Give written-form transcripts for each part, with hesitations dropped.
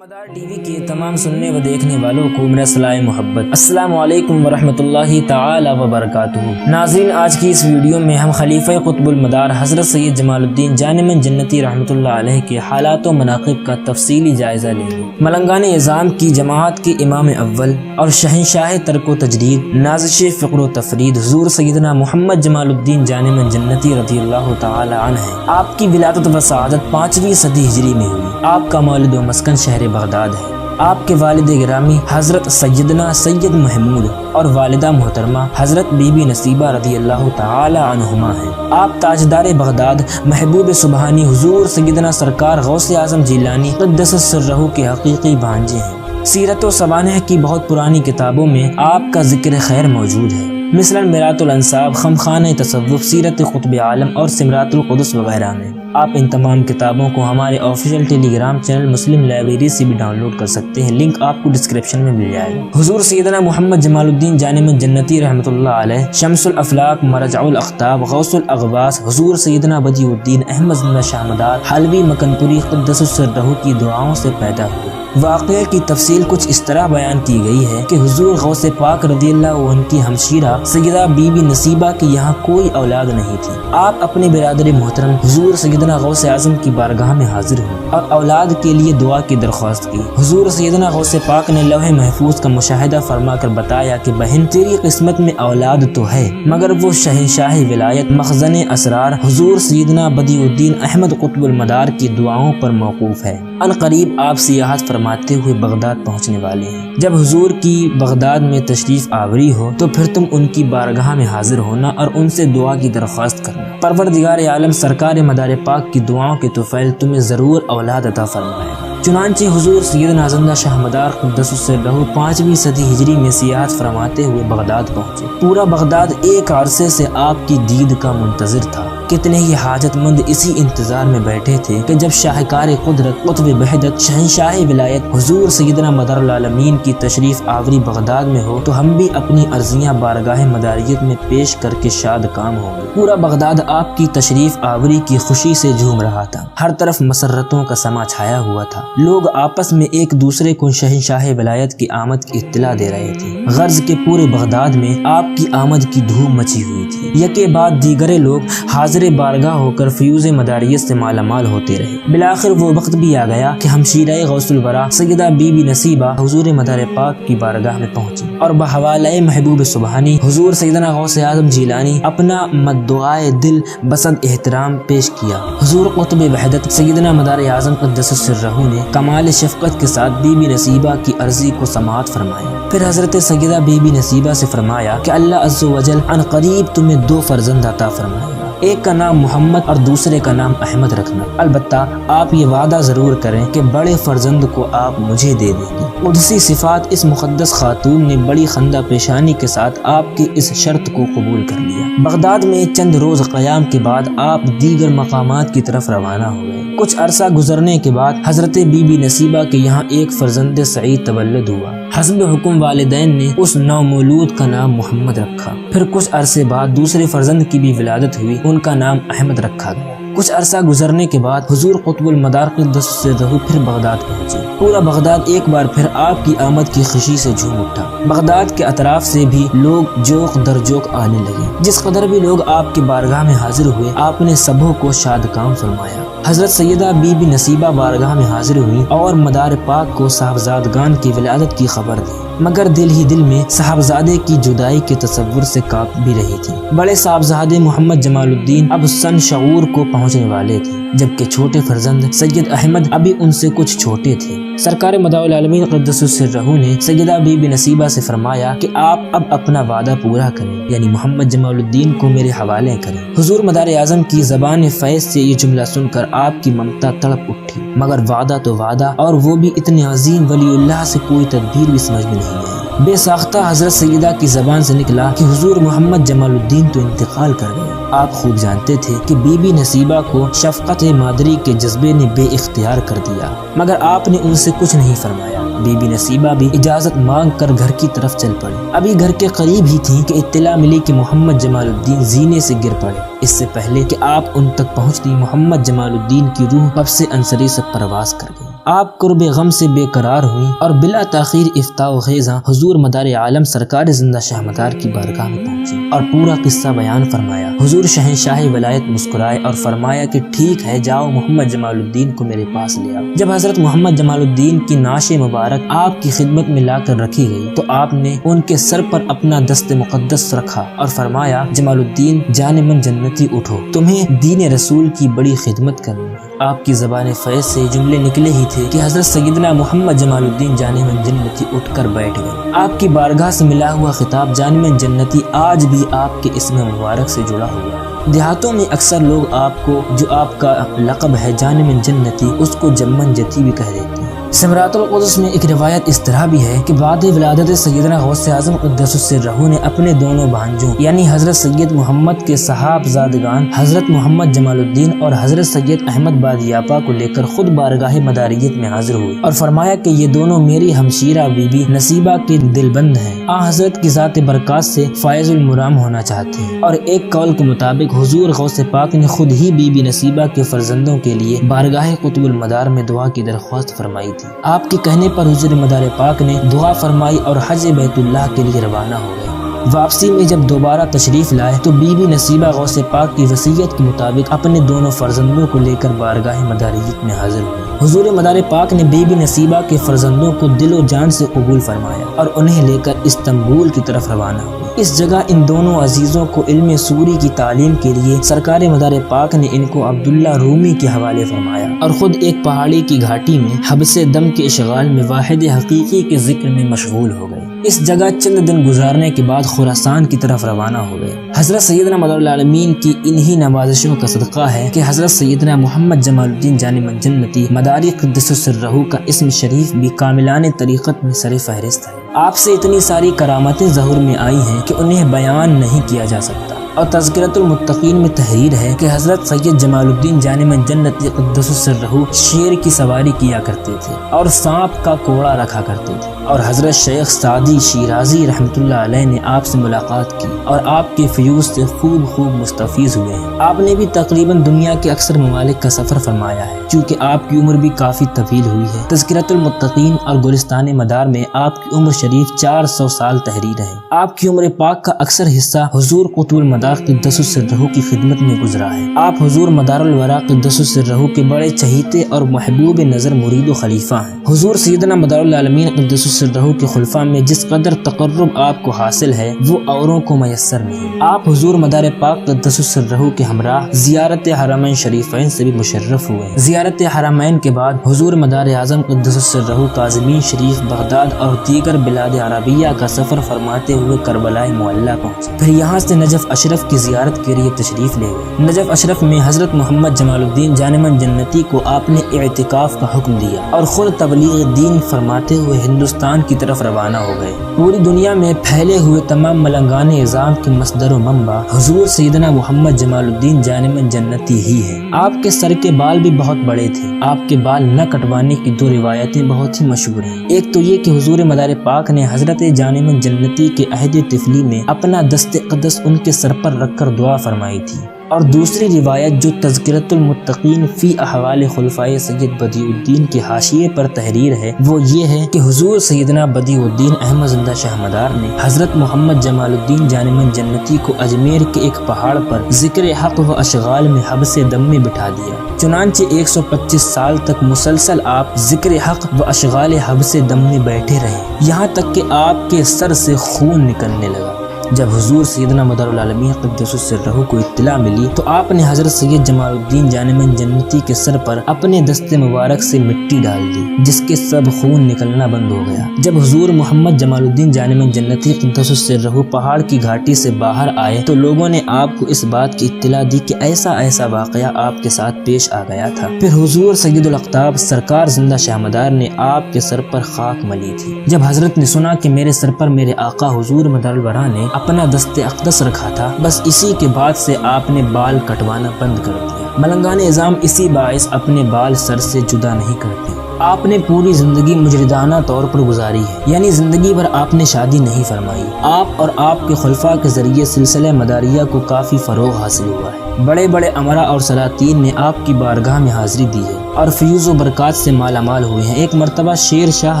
شاہمدار T V کے تمام سننے و دیکھنے والوں کو میرا سلام محبت۔ السلام علیکم ورحمۃ اللہ تعالی وبرکاتہ۔ ناظرین، آج کی اس ویڈیو میں ہم خلیفہ قطب المدار حضرت سید جمال الدین جان من جنتی رحمۃ اللہ علیہ کے حالات و مناقب کا تفصیلی جائزہ لیں گے۔ ملنگان نظام کی جماعت کے امام اول اور شہنشاہ ترک و تجدید، نازش فقر و تفرید حضور سیدنا محمد جمال الدین جان من جنتی رضی اللہ تعالی عنہ ہیں۔ آپ کی ولادت و سعادت 5ویں صدی ہجری میں ہوئی۔ آپ کا مولد و مسکن شہر بغداد ہے۔ آپ کے والد گرامی حضرت سیدنا سید محمود اور والدہ محترمہ حضرت بی بی نصیبہ رضی اللہ تعالی عنہما ہیں۔ آپ تاجدار بغداد محبوب سبحانی حضور سیدنا سرکار غوث اعظم جیلانی قدس سرہ کے حقیقی بھانجے ہیں۔ سیرت و سوانح کی بہت پرانی کتابوں میں آپ کا ذکر خیر موجود ہے، مثلاً میرات الانصاب، خمخانہ تصوف، سیرت قطب عالم اور سمرات القدس وغیرہ میں۔ آپ ان تمام کتابوں کو ہمارے آفیشیل ٹیلی گرام چینل مسلم لائبریری سے بھی ڈاؤن لوڈ کر سکتے ہیں، لنک آپ کو ڈسکرپشن میں مل جائے گا۔ حضور سیدنا محمد جمال الدین جان من جنتی رحمۃ اللہ علیہ شمس الافلاق، مرجع الاقطاب، غوث الاغواث حضور سیدنا بدیع الدین احمد زندہ شاہمدار حلوی مکن پوری قدس سرہ کی دعاؤں سے پیدا ہوئے۔ واقعے کی تفصیل کچھ اس طرح بیان کی گئی ہے کہ حضور غوث پاک رضی اللہ عنہ کی ہمشیرہ سیدہ بی بی نصیبہ کی یہاں کوئی اولاد نہیں تھی۔ آپ اپنے برادر محترم حضور سیدنا غوث اعظم کی بارگاہ میں حاضر ہوئے اور اولاد کے لیے دعا کی درخواست کی۔ حضور سیدنا غوث پاک نے لوح محفوظ کا مشاہدہ فرما کر بتایا کہ بہن، تیری قسمت میں اولاد تو ہے، مگر وہ شہنشاہ ولایت مخزن اسرار حضور سیدنا بدیع الدین احمد قطب المدار کی دعاؤں پر موقوف ہے۔ ان قریب آپ سیاحت فرماتے ہوئے بغداد پہنچنے والے ہیں۔ جب حضور کی بغداد میں تشریف آوری ہو تو پھر تم ان کی بارگاہ میں حاضر ہونا اور ان سے دعا کی درخواست کرنا۔ پروردگار عالم سرکار مدار پاک کی دعاؤں کے طفیل تمہیں ضرور اولاد عطا فرمائے گا۔ چنانچہ حضور سیدنا زندہ شاہمدار قدس سرہ 5ویں صدی ہجری میں سیاحت فرماتے ہوئے بغداد پہنچے۔ پورا بغداد ایک عرصے سے آپ کی دید کا منتظر تھا۔ کتنے ہی حاجت مند اسی انتظار میں بیٹھے تھے کہ جب شاہکار قدرت قطب وحدت شہنشاہ ولایت حضور سیدنا مدار العالمین کی تشریف آوری بغداد میں ہو تو ہم بھی اپنی عرضیاں بارگاہ مداریت میں پیش کر کے شاد کام ہوں گے۔ پورا بغداد آپ کی تشریف آوری کی خوشی سے جھوم رہا تھا۔ ہر طرف مسرتوں کا سما چھایا ہوا تھا۔ لوگ آپس میں ایک دوسرے کو شہنشاہ ولایت کی آمد کی اطلاع دے رہے تھے۔ غرض کے پورے بغداد میں آپ کی آمد کی دھوم مچی ہوئی تھی۔ یکے بعد دیگرے لوگ حاضر بارگاہ ہو کر فیوز مداریت سے مالا مال ہوتے رہے۔ بالآخر وہ وقت بھی آ گیا کہ ہمشیرہ غوث الورا سیدہ بی بی نصیبہ حضور مدار پاک کی بارگاہ میں پہنچی اور بحوالہ محبوب سبحانی حضور سیدنا غوث اعظم جیلانی اپنا مدعائے دل بسند احترام پیش کیا۔ حضور قطب وحدت سیدنا مدار اعظم قدس سرہ نے کمال شفقت کے ساتھ بی بی نصیبہ کی عرضی کو سماعت فرمایا۔ پھر حضرت سیدہ بی بی نصیبہ سے فرمایا کہ اللہ عز و جل عن قریب تمہیں 2 فرزند عطا فرمائے گا، ایک کا نام محمد اور دوسرے کا نام احمد رکھنا۔ البتہ آپ یہ وعدہ ضرور کریں کہ بڑے فرزند کو آپ مجھے دے دیں گے۔ قدسی صفات اس مقدس خاتون نے بڑی خندہ پیشانی کے ساتھ آپ کی اس شرط کو قبول کر لیا۔ بغداد میں چند روز قیام کے بعد آپ دیگر مقامات کی طرف روانہ ہو گئے۔ کچھ عرصہ گزرنے کے بعد حضرت بی بی نصیبہ کے یہاں ایک فرزند سعید تولد ہوا۔ حسب حکم والدین نے اس نومولود کا نام محمد رکھا۔ پھر کچھ عرصے بعد دوسرے فرزند کی بھی ولادت ہوئی، ان کا نام احمد رکھا گیا۔ کچھ عرصہ گزرنے کے بعد حضور قطب المدار قدس سرہ پھر بغداد پہنچے۔ پورا بغداد ایک بار پھر آپ کی آمد کی خوشی سے جھوم اٹھا۔ بغداد کے اطراف سے بھی لوگ جوق در جوق آنے لگے۔ جس قدر بھی لوگ آپ کی بارگاہ میں حاضر ہوئے، آپ نے سبوں کو شاد کام فرمایا۔ حضرت سیدہ بی بی نصیبہ بارگاہ میں حاضر ہوئی اور مدار پاک کو صاحبزادگان کی ولادت کی خبر دی، مگر دل ہی دل میں صاحبزادے کی جدائی کے تصور سے کانپ بھی رہی تھی۔ بڑے صاحبزادے محمد جمال الدین اب سن شعور کو پہنچنے والے تھے، جبکہ چھوٹے فرزند سید احمد ابھی ان سے کچھ چھوٹے تھے۔ سرکار مدار العالمین قدس سرہ نے سیدہ بی بی نصیبہ سے فرمایا کہ آپ اب اپنا وعدہ پورا کریں، یعنی محمد جمال الدین کو میرے حوالے کریں۔ حضور مدار اعظم کی زبان فیض سے یہ جملہ سن کر آپ کی ممتا تڑپ اٹھی، مگر وعدہ تو وعدہ، اور وہ بھی اتنے عظیم ولی اللہ سے کوئی تدبیر بھی سمجھ میں نہیں آئی۔ بے ساختہ حضرت سیدہ کی زبان سے نکلا کہ حضور محمد جمال الدین تو انتقال کر گئے۔ آپ خوب جانتے تھے کہ بی بی نصیبہ کو شفقت مادری کے جذبے نے بے اختیار کر دیا، مگر آپ نے ان سے کچھ نہیں فرمایا۔ بی بی نصیبہ بھی اجازت مانگ کر گھر کی طرف چل پڑی۔ ابھی گھر کے قریب ہی تھیں کہ اطلاع ملی کہ محمد جمال الدین زینے سے گر پڑے۔ اس سے پہلے کہ آپ ان تک پہنچتی، محمد جمال الدین کی روح قبض انصری سے پرواز کر گئی۔ آپ قرب غم سے بے قرار ہوئی اور بلا تاخیر افتاء و خیزاں حضور مدار عالم سرکار زندہ شاہ مدار کی بارگاہ میں پہنچی اور پورا قصہ بیان فرمایا۔ حضور شہنشاہ ولایت مسکرائے اور فرمایا کہ ٹھیک ہے، جاؤ محمد جمال الدین کو میرے پاس لے آؤ۔ جب حضرت محمد جمال الدین کی نعش مبارک آپ کی خدمت میں لا کر رکھی گئی تو آپ نے ان کے سر پر اپنا دست مقدس رکھا اور فرمایا، جمال الدین جان من جنتی اٹھو، تمہیں دین رسول کی بڑی خدمت کرنی ہے۔ آپ کی زبان فیض سے جملے نکلے ہی تھے کہ حضرت سیدنا محمد جمال الدین جان من جنتی اٹھ کر بیٹھ گئے۔ آپ کی بارگاہ سے ملا ہوا خطاب جان من جنتی آج بھی آپ کے اسم مبارک سے جڑا ہوا ہے۔ دیہاتوں میں اکثر لوگ آپ کو، جو آپ کا لقب ہے جان من جنتی، اس کو جمن جتی بھی کہہ دیتے ہیں۔ سمرات القدس میں ایک روایت اس طرح بھی ہے کہ بعد ولادت سیدنا غوث اعظم قدس سرہ نے اپنے دونوں بھانجوں یعنی حضرت سید محمد کے صحابزادگان حضرت محمد جمال الدین اور حضرت سید احمد بادیاپا کو لے کر خود بارگاہ مداریت میں حاضر ہوئے اور فرمایا کہ یہ دونوں میری ہمشیرہ بی بی نصیبہ کے دل بند ہیں، حضرت کی ذات برکات سے فائز المرام ہونا چاہتے ہیں۔ اور ایک قول کے مطابق حضور غوث پاک نے خود ہی بی بی نصیبہ کے فرزندوں کے لیے بارگاہ قطب المدار میں دعا کی درخواست فرمائی تھی۔ آپ کے کہنے پر حضور مدار پاک نے دعا فرمائی اور حج بیت اللہ کے لیے روانہ ہو گئے۔ واپسی میں جب دوبارہ تشریف لائے تو بی بی نصیبہ غوث پاک کی وصیت کے مطابق اپنے دونوں فرزندوں کو لے کر بارگاہ مداریت میں حاضر ہوئے۔ حضور مدار پاک نے بی بی نصیبہ کے فرزندوں کو دل و جان سے قبول فرمایا اور انہیں لے کر استنبول کی طرف روانہ ہوئے۔ اس جگہ ان دونوں عزیزوں کو علم سوری کی تعلیم کے لیے سرکار مدار پاک نے ان کو عبداللہ رومی کے حوالے فرمایا اور خود ایک پہاڑی کی گھاٹی میں حبس دم کے اشغال میں واحد حقیقی کے ذکر میں مشغول ہو گئے۔ اس جگہ چند دن گزارنے کے بعد خراسان کی طرف روانہ ہو گئے۔ حضرت سیدنا مدار العالمین کی انہی نوازشوں کا صدقہ ہے کہ حضرت سیدنا محمد جمال الدین جان من جنتی مداری قدس سرہ کا اسم شریف بھی کاملان طریقت میں سر فہرست ہے۔ آپ سے اتنی ساری کرامتیں ظہور میں آئی ہیں کہ انہیں بیان نہیں کیا جا سکتا۔ اور تذکرۃ المتقین میں تحریر ہے کہ حضرت سید جمال الدین جان من جنتی قدس سرہ شیر کی سواری کیا کرتے تھے اور سانپ کا کوڑا رکھا کرتے تھے، اور حضرت شیخ سعدی شیرازی رحمۃ اللہ علیہ نے آپ سے ملاقات کی اور آپ کے فیوز سے خوب مستفیض ہوئے ہیں۔ آپ نے بھی تقریباً دنیا کے اکثر ممالک کا سفر فرمایا ہے، چونکہ آپ کی عمر بھی کافی طویل ہوئی ہے۔ تذکرۃ المتقین اور گلستان مدار میں آپ کی عمر شریف 400 سال تحریر ہے۔ آپ کی عمر پاک کا اکثر حصہ حضور قطب المدار قدس سرہ کی خدمت میں گزرا ہے۔ آپ حضور مدار الورا قدس سرہ کے بڑے چہیتے اور محبوب نظر مرید و خلیفہ ہیں۔ حضور سیدنا مدار العالمین قدس سرہ کے خلفاء میں جس قدر تقرب آپ کو حاصل ہے وہ اوروں کو میسر نہیں۔ آپ حضور مدار پاک قدس سرہ کے ہمراہ زیارت حرمین شریفین سے بھی مشرف ہوئے ہیں۔ زیارت حرمین کے بعد حضور مدار اعظم قدس سرہ کاظمین شریف بغداد اور دیگر بلاد عربیہ کا سفر فرماتے ہوئے کربلا معلیٰ پہنچے، پھر یہاں سے نجف اشرف کی زیارت کے لیے تشریف لے گئے۔ نجف اشرف میں حضرت محمد جمال الدین جان من جنتی کو آپ نے اعتکاف کا حکم دیا اور خود تبلیغ دین فرماتے ہوئے ہندوستان کی طرف روانہ ہو گئے۔ پوری دنیا میں پھیلے ہوئے تمام ملنگان اعظام کے مصدر و منبع حضور سیدنا محمد جمال الدین جان من جنتی ہی ہے۔ آپ کے سر کے بال بھی بہت بڑے تھے۔ آپ کے بال نہ کٹوانے کی دو روایتیں بہت ہی مشہور ہیں۔ ایک تو یہ کہ حضور مدار پاک نے حضرت جان من جنتی کے عہد طفلی میں اپنا دست قدس ان کے سر پر رکھ کر دعا فرمائی تھی، اور دوسری روایت جو تذکرۃ المتقین فی احوال خلفائے سید بدیع الدین کے حاشیے پر تحریر ہے وہ یہ ہے کہ حضور سیدنا بدیع الدین احمد زندہ شاہ مدار نے حضرت محمد جمال الدین جان من جنتی کو اجمیر کے ایک پہاڑ پر ذکر حق و اشغال میں حبس دم میں بٹھا دیا، چنانچہ 125 سال تک مسلسل آپ ذکر حق و اشغال حبس دم میں بیٹھے رہے، یہاں تک کہ آپ کے سر سے خون نکلنے لگا۔ جب حضور سیدنا مدار العالمین قدس سرہ کو اطلاع ملی تو آپ نے حضرت سید جمال الدین جان من جنتی کے سر پر اپنے دست مبارک سے مٹی ڈال دی، جس کے سب خون نکلنا بند ہو گیا۔ جب حضور محمد جمال الدین جان من جنتی قدس سرہ پہاڑ کی گھاٹی سے باہر آئے تو لوگوں نے آپ کو اس بات کی اطلاع دی کہ ایسا واقعہ آپ کے ساتھ پیش آ گیا تھا۔ پھر حضور سید الاقطاب سرکار زندہ شاہ مدار نے آپ کے سر پر خاک ملی تھی۔ جب حضرت نے سنا کہ میرے سر پر میرے آقا حضور مدار الورا نے اپنا دست اقدس رکھا تھا، بس اسی کے بعد سے آپ نے بال کٹوانا بند کر دیا۔ ملنگان اعظام اسی باعث اپنے بال سر سے جدا نہیں کرتے۔ آپ نے پوری زندگی مجردانہ طور پر گزاری ہے، یعنی زندگی بھر آپ نے شادی نہیں فرمائی۔ آپ اور آپ کے خلفاء کے ذریعے سلسلہ مداریہ کو کافی فروغ حاصل ہوا ہے۔ بڑے بڑے امراء اور سلاطین نے آپ کی بارگاہ میں حاضری دی ہے۔ اور فیوز و برکات سے مالا مال ہوئے ہیں۔ ایک مرتبہ شیر شاہ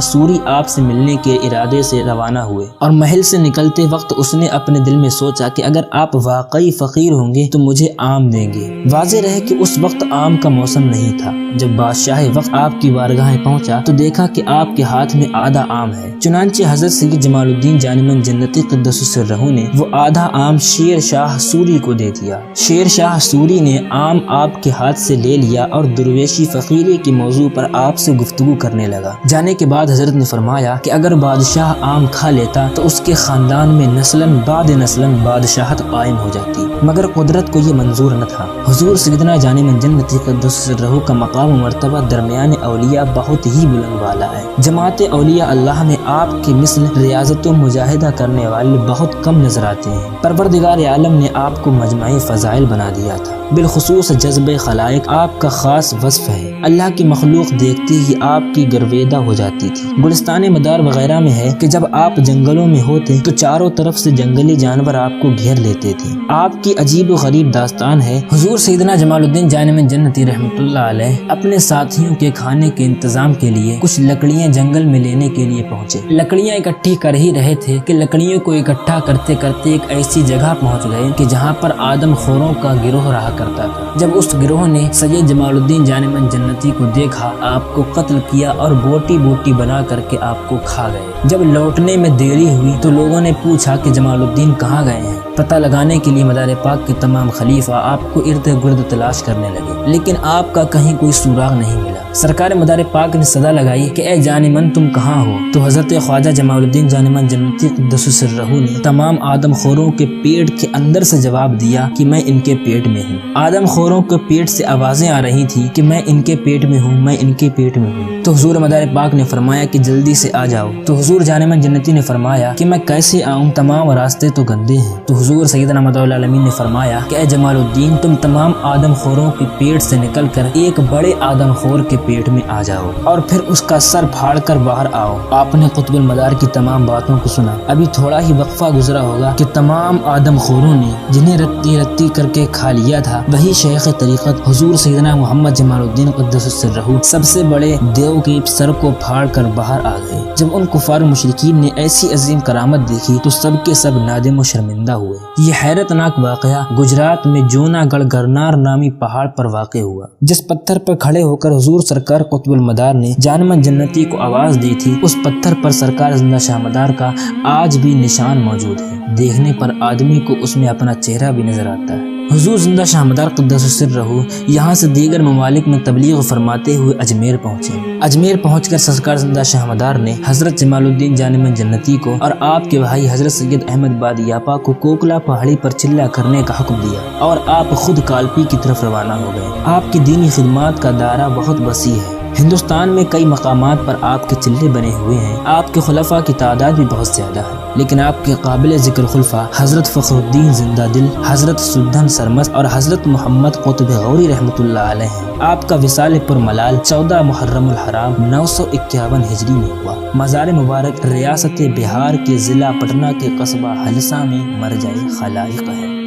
سوری آپ سے ملنے کے ارادے سے روانہ ہوئے اور محل سے نکلتے وقت اس نے اپنے دل میں سوچا کہ اگر آپ واقعی فقیر ہوں گے تو مجھے آم دیں گے۔ واضح رہے کہ اس وقت آم کا موسم نہیں تھا۔ جب بادشاہ وقت آپ کی بارگاہ پہنچا تو دیکھا کہ آپ کے ہاتھ میں آدھا آم ہے۔ چنانچہ حضرت سید جمال الدین جانمن جنتی قدس سرہ نے وہ آدھا آم شیر شاہ سوری کو دے دیا۔ شیر شاہ سوری نے آم آپ کے ہاتھ سے لے لیا اور درویشی فقیری کے موضوع پر آپ سے گفتگو کرنے لگا۔ جانے کے بعد حضرت نے فرمایا کہ اگر بادشاہ آم کھا لیتا تو اس کے خاندان میں نسلاً بعد نسلاً بادشاہت قائم ہو جاتی، مگر قدرت کو یہ منظور نہ تھا۔ حضور سیدنا جانمن جنتی قدس سرہ کا مقام و مرتبہ درمیان اولیاء بہت ہی بلند والا ہے۔ جماعت اولیاء اللہ میں آپ کے مثل ریاضت و مجاہدہ کرنے والے بہت کم نظر آتے ہیں۔ پروردگار عالم نے آپ کو مجمع فضائل بنا دیا تھا، بالخصوص جذب خلائق آپ کا خاص وصف ہے۔ اللہ کی مخلوق دیکھتے ہی آپ کی گرویدہ ہو جاتی تھی۔ گلستان مدار وغیرہ میں ہے کہ جب آپ جنگلوں میں ہوتے تو چاروں طرف سے جنگلی جانور آپ کو گھیر لیتے تھے۔ آپ کی عجیب و غریب داستان ہے۔ حضور سیدنا جمال الدین جانمن جنتی رحمۃ اللہ علیہ اپنے ساتھیوں کے کھانے کے انتظام کے لیے کچھ لکڑیاں جنگل میں لینے کے لیے پہنچے۔ لکڑیاں اکٹھی کر ہی رہے تھے کہ لکڑیوں کو اکٹھا کرتے کرتے ایک ایسی جگہ پہنچ گئے کہ جہاں پر آدم خوروں کا گروہ رہا کرتا تھا۔ جب اس گروہ نے سید جمال الدین جانمن جنتی کو دیکھا، آپ کو قتل کیا اور بوٹی بوٹی بنا کر کے آپ کو کھا گئے۔ جب لوٹنے میں دیری ہوئی تو لوگوں نے پوچھا کہ جمال الدین کہاں گئے ہیں۔ پتہ لگانے کے لیے مدار پاک کے تمام خلیفہ آپ کو ارد گرد تلاش کرنے لگے، لیکن آپ کا کہیں کوئی سراغ نہیں ملا۔ سرکار مدار پاک نے صدا لگائی کہ اے جانمن تم کہاں ہو؟ تو حضرت خواجہ جمال الدین جانمن جنتی قدس سرہ نے تمام آدم خوروں کے پیٹ کے اندر سے جواب دیا کہ میں ان کے پیٹ میں ہوں۔ آدم خوروں کے پیٹ سے آوازیں آ رہی تھی کہ میں ان کے پیٹ میں ہوں، میں ان کے پیٹ میں ہوں۔ تو حضور مدار پاک نے فرمایا کہ جلدی سے آ جاؤ۔ تو حضور جانمن جنتی نے فرمایا کہ میں کیسے آؤں، تمام راستے تو گندے ہیں۔ تو حضور سیدنا مدعو العالمین نے فرمایا کہ اے جمال الدین تم تمام آدم خوروں کے پیٹ سے نکل کر ایک بڑے آدم خور کے پیٹ میں آ جاؤ اور پھر اس کا سر پھاڑ کر باہر آؤ۔ آپ نے قطب المدار کی تمام باتوں کو سنا۔ ابھی تھوڑا ہی وقفہ گزرا ہوگا کہ تمام آدم خوروں نے جنہیں رتی رتی کر کے کھا لیا تھا وہی شیخ طریقت حضور سیدنا محمد جمال الدین قدس سرہ سب سے بڑے دیو کے سر کو پھاڑ کر باہر آ گئے۔ جب ان کفار مشرکین نے ایسی عظیم کرامت دیکھی تو سب کے سب نادم و شرمندہ ہوئے۔ یہ حیرت ناک واقعہ گجرات میں جونا گڑھ گرنار نامی پہاڑ پر واقع ہوا، جس پتھر پر کھڑے ہو کر حضور سرکار قطب المدار نے جانمن جنتی کو آواز دی تھی، اس پتھر پر سرکار زندہ شاہ مدار کا آج بھی نشان موجود ہے۔ دیکھنے پر آدمی کو اس میں اپنا چہرہ بھی نظر آتا ہے۔ حضور زندہ شاہ مدار قدس سرہ یہاں سے دیگر ممالک میں تبلیغ فرماتے ہوئے اجمیر پہنچے۔ اجمیر پہنچ کر سرکار زندہ شاہ مدار نے حضرت جمال الدین جانمن جنتی کو اور آپ کے بھائی حضرت سید احمد بادیاپا کو کوکلا پہاڑی پر چلہ کرنے کا حکم دیا اور آپ خود کالپی کی طرف روانہ ہو گئے۔ آپ کی دینی خدمات کا دائرہ بہت وسیع ہے۔ ہندوستان میں کئی مقامات پر آپ کے چلے بنے ہوئے ہیں۔ آپ کے خلفاء کی تعداد بھی بہت زیادہ ہے، لیکن آپ کے قابل ذکر خلفاء حضرت فخر الدین زندہ دل، حضرت سدھن سرمست اور حضرت محمد قطب غوری رحمۃ اللہ علیہ ہیں۔ آپ کا وصال پر ملال 14 محرم الحرام 951 ہجری میں ہوا۔ مزار مبارک ریاست بہار کے ضلع پٹنہ کے قصبہ ہلسا میں مرجع خلائق ہے۔